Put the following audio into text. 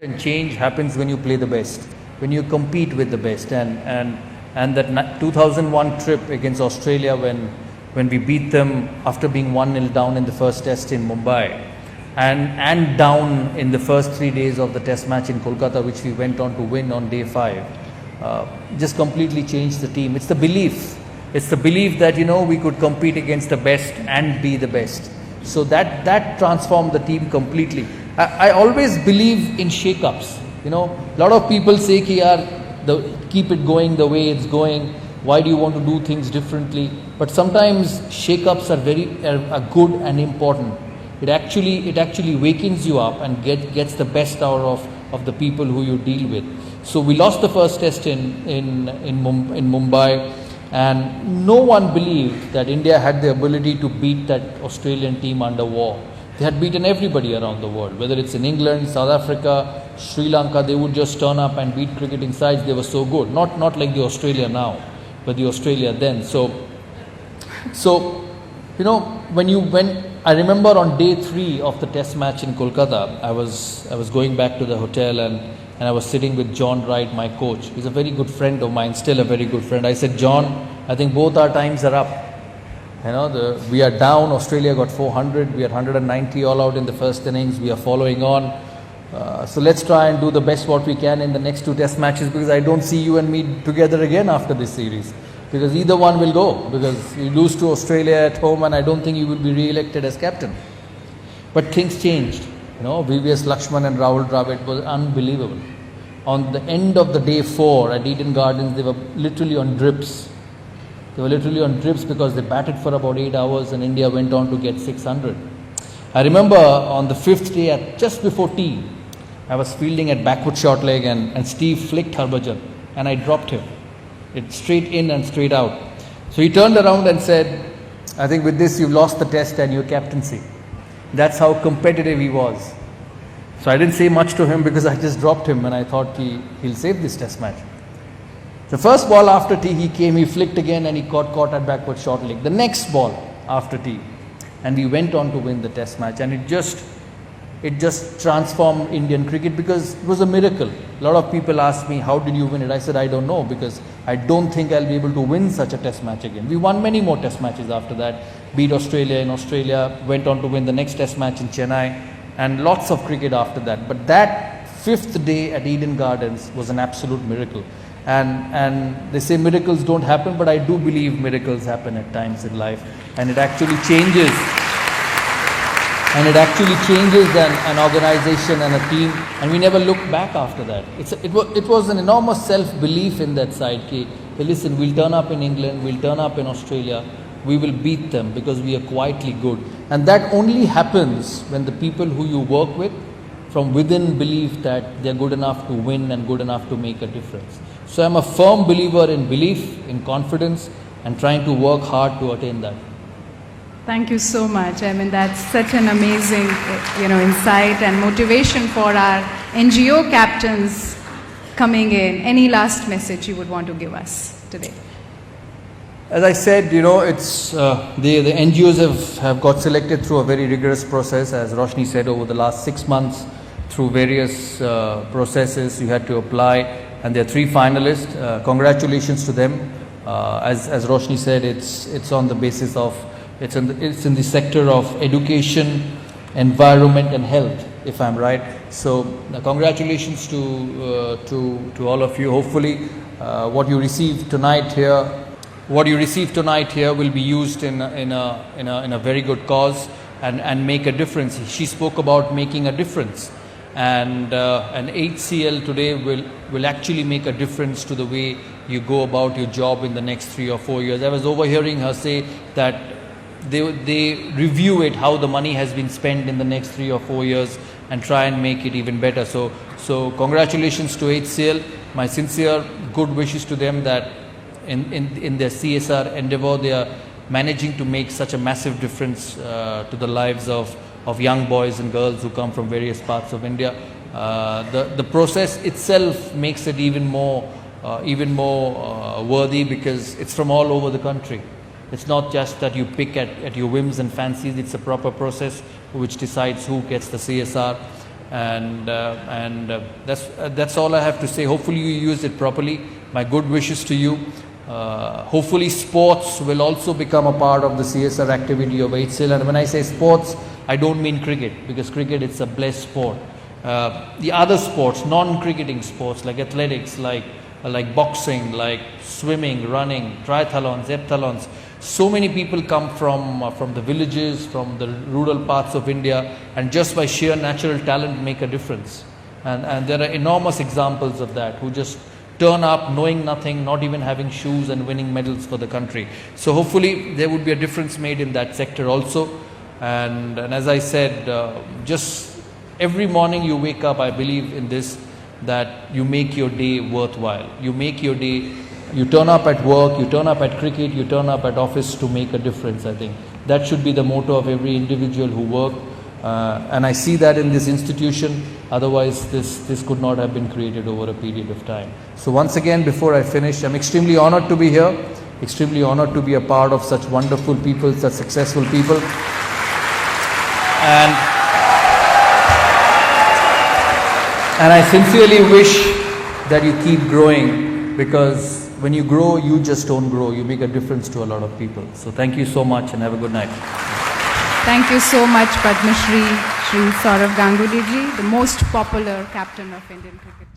And change happens when you play the best, when you compete with the best. And that 2001 trip against Australia, when we beat them after being 1-0 down in the first test in Mumbai, and down in the first 3 days of the test match in Kolkata, which we went on to win on day 5, just completely changed the team. It's the belief. It's the belief that, we could compete against the best and be the best. So that transformed the team completely. I always believe in shake-ups. A lot of people say, keep it going the way it's going. Why do you want to do things differently? But sometimes shake-ups are are good and important. It actually wakens you up and gets the best out of the people who you deal with. So we lost the first test in Mumbai, and no one believed that India had the ability to beat that Australian team under war. They had beaten everybody around the world, whether it's in England, South Africa, Sri Lanka. They would just turn up and beat cricketing sides. They were so good. Not like the Australia now, but the Australia then. So when I remember on day 3 of the test match in Kolkata, I was going back to the hotel and I was sitting with John Wright, my coach. He's a very good friend of mine, still a very good friend. I said, John, I think both our times are up. We are down. Australia got 400. We had 190 all out in the first innings. We are following on. So let's try and do the best what we can in the next 2 test matches, because I don't see you and me together again after this series. Because either one will go, because you lose to Australia at home and I don't think you will be re-elected as captain. But things changed. VVS Lakshman and Rahul Dravid was unbelievable. On the end of the day 4 at Eden Gardens, they were literally on drips. Because they batted for about 8 hours and India went on to get 600. I remember on the 5th day, just before tea, I was fielding at backward short leg and Steve flicked Harbhajan and I dropped him. It's straight in and straight out. So he turned around and said, I think with this you've lost the test and your captaincy. That's how competitive he was. So I didn't say much to him because I just dropped him and I thought he'll save this test match. The first ball after tea he came, he flicked again and he caught at backward short leg. The next ball after tea, and we went on to win the test match, and it just transformed Indian cricket because it was a miracle. A lot of people asked me, how did you win it? I said, I don't know, because I don't think I'll be able to win such a test match again. We won many more test matches after that, beat Australia in Australia, went on to win the next test match in Chennai, and lots of cricket after that. But that 5th day at Eden Gardens was an absolute miracle. And they say miracles don't happen, but I do believe miracles happen at times in life, and it actually changes. And it actually changes an organization and a team, and we never looked back after that. It was an enormous self-belief in that side. Hey, listen, we'll turn up in England, we'll turn up in Australia, we will beat them because we are quietly good. And that only happens when the people who you work with from within believe that they're good enough to win and good enough to make a difference. So I'm a firm believer in belief, in confidence, and trying to work hard to attain that. Thank you so much. That's such an amazing, insight and motivation for our NGO captains coming in. Any last message you would want to give us today? As I said, it's the NGOs have got selected through a very rigorous process, as Roshni said, over the last 6 months, through various processes you had to apply, and there are 3 finalists. Congratulations to them. As Roshni said, it's on the basis of it's in the sector of education, environment, and health, if I'm right. So congratulations to all of you. Hopefully, what you receive tonight here will be used in a very good cause and make a difference. She spoke about making a difference, and an HCL today will actually make a difference to the way you go about your job in the next 3 or 4 years. I was overhearing her say that they review it, how the money has been spent in the next 3 or 4 years, and try and make it even better. So congratulations to HCL. My sincere good wishes to them that in their CSR endeavor, they are managing to make such a massive difference to the lives of young boys and girls who come from various parts of India. The process itself makes it even more worthy, because it's from all over the country. It's not just that you pick at your whims and fancies. It's a proper process which decides who gets the CSR. and that's all I have to say. Hopefully you used it properly. My good wishes to you. Hopefully sports will also become a part of the CSR activity of HCL. And when I say sports, I don't mean cricket, because cricket is a blessed sport. The other sports, non-cricketing sports like athletics, like boxing, like swimming, running, triathlons, heptathlons. So many people come from the villages, from the rural parts of India, and just by sheer natural talent make a difference. And there are enormous examples of that, who just turn up knowing nothing, not even having shoes, and winning medals for the country. So hopefully there would be a difference made in that sector also. And as I said, just every morning you wake up, I believe in this, that you make your day worthwhile. You make your day, you turn up at work, you turn up at cricket, you turn up at office to make a difference. I think that should be the motto of every individual who work. And I see that in this institution. Otherwise this could not have been created over a period of time. So once again, before I finish, I'm extremely honored to be here, extremely honored to be a part of such wonderful people, such successful people. And I sincerely wish that you keep growing, because when you grow, you just don't grow, you make a difference to a lot of people. So thank you so much and have a good night. Thank you so much, Padma Shri Saurav Ganguly ji, the most popular captain of Indian cricket.